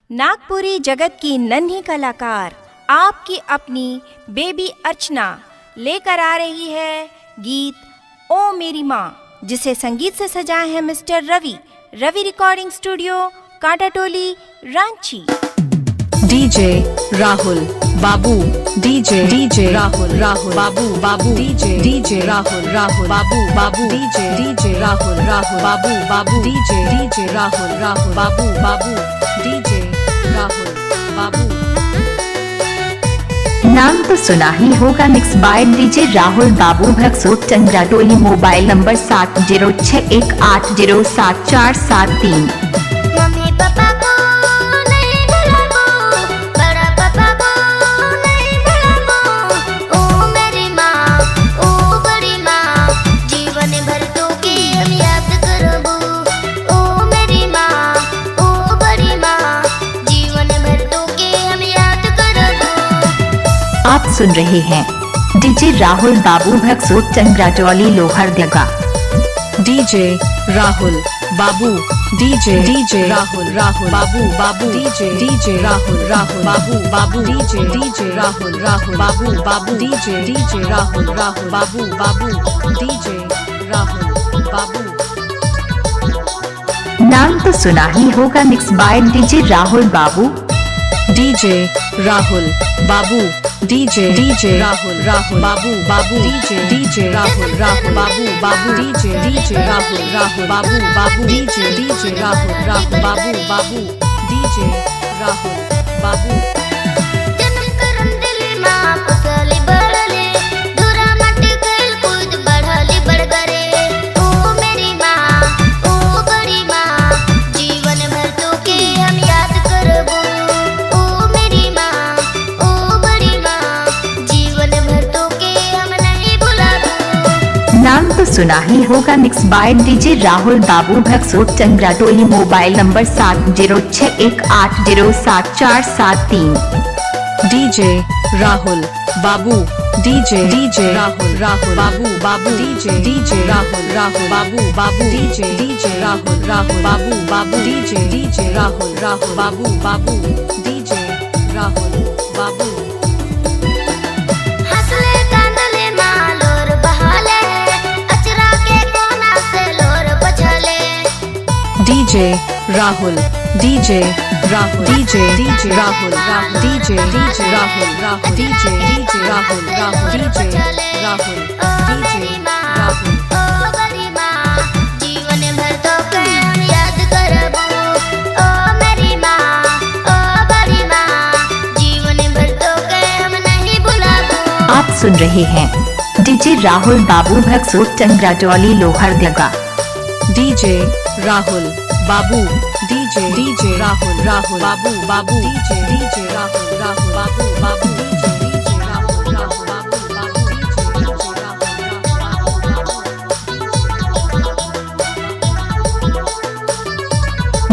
नागपुरी जगत की नन्ही कलाकार आपकी अपनी बेबी अर्चना लेकर आ रही है गीत ओ मेरी माँ, जिसे संगीत से सजाए हैं mister Ravi recording studio, Kantatoli, Ranchi. DJ Rahul Babu, DJ Rahul Babu, DJ Rahul Babu, DJ Rahul Babu, DJ Rahul Babu, DJ Rahul Babu. नाम तो सुना ही होगा, mix by DJ Rahul Babu, Bhaksot, Tangratoli. Mobile number 7061807473। Mummy papa को नहीं भुलाबो, बड़ा पापा को नहीं भुलाबो। ओ मेरी माँ, ओ बड़ी माँ, जीवन भर तो के हम याद करबो। ओ मेरी माँ, ओ बड़ी माँ, जीवन भर तो के हम याद करबो। आप सुन रहे हैं DJ Rahul Babu, Bhaksot, Tangratoli, Lohardaga. DJ Rahul Babu, DJ Rahul Babu, DJ Rahul Babu, DJ Rahul Babu, DJ Rahul Babu, DJ Rahul Babu. नाम तो सुना ही होगा, mix by DJ Rahul Babu, DJ Rahul Babu, DJ Rahul Babu, DJ Rahul Babu, DJ Rahul Babu, DJ Rahul Babu, DJ Rahul Babu. जन्म करम दिली माँ पुसली बड़ले, दूरा मट गइल कूद बढ़ली बड़गरे। ओ मेरी माँ, ओ बड़ी माँ, जीवन भर तो के हम याद करबो। ओ मेरी माँ, ओ बड़ी माँ, जीवन भर तो के हम नहीं भुलाबो। नाम तो सुना ही होगा, mix by DJ Rahul Babu, Bhaksot, Tangratoli. Mobile number 7061807473। DJ Rahul Babu, DJ Rahul Babu, DJ Rahul Babu, DJ Rahul Babu, DJ Rahul Babu, DJ Rahul Babu. हंसले कांदले माँ लोर बहाले, अचरा के कोना से लोर बचले। DJ Rahul, DJ Rahul, DJ Rahul, DJ Rahul, DJ Rahul, DJ Rahul, DJ Rahul. ओ बड़ी माँ, जीवन भर तो के हम याद करबो। ओ मेरी माँ, ओ बड़ी माँ, जीवन भर तो के हम नहीं भुलाबो। आप सुन रहे हैं DJ Rahul Babu, Bhaksot, Tangratoli, Lohardaga. DJ Rahul Babu, DJ Rahul Babu, DJ Rahul Babu, DJ Rahul Babu,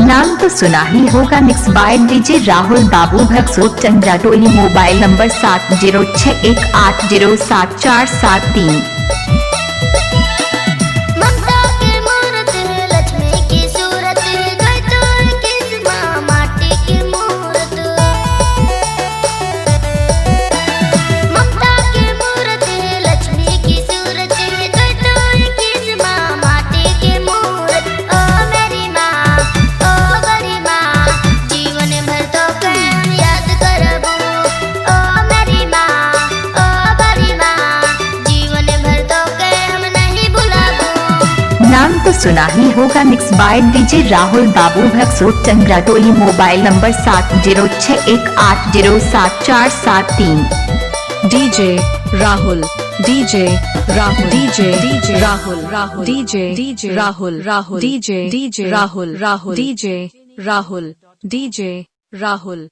नाम तो सुना ही होगा, mix by DJ Rahul Babu, Bhaksot, Tangratoli. Mobile number 7061807473। ममता की मूरत है, लक्ष्मी की सूरत है, गई तो किस माँ माटी की मूरत। ममता की मूरत है, लक्ष्मी की सूरत है, गई तो किस माँ माटी की मूरत। ओ मेरी माँ, ओ बड़ी माँ, जीवन भर तो के हम याद करबो। ओ मेरी माँ, ओ बड़ी माँ, जीवन भर तो के हम नहीं भुलाबो। नाम तो सुना ही होगा, mix by DJ Rahul Babu, Bhaksot, Tangratoli. Mobile number 7061807473। DJ Rahul, DJ Rahul, DJ Rahul, DJ Rahul, DJ Rahul, DJ Rahul, DJ Rahul,